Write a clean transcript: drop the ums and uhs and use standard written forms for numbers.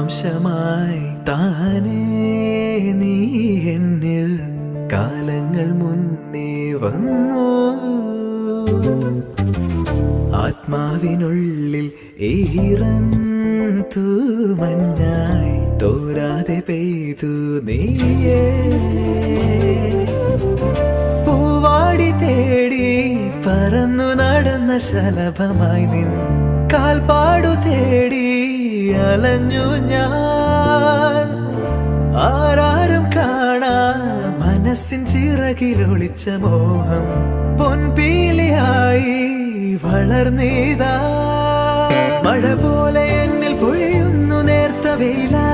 അംശമായി താനേ നീ എന്നിൽ കാലങ്ങൾ മുന്നേ വന്നു. ആത്മാവിനുള്ളിൽ ഈറൻ തൂമഞ്ഞായി തോരാതെ പെയ്തു നീയേ. പൂവാടി തേടി പറന്നു നടന്ന ശലഭമായി നിൻ കാൽപ്പാടു തേടി അലഞ്ഞു ഞാൻ. ആരാരും കാണാ മനസ്സിൻ ചിറകിലൊളിച്ച മോഹം പൊൻപീലിയായി വളർന്നീതാ. മഴ പോലെ എന്നിൽ പൊഴിയുന്നു നേർത്ത വെയിലാ.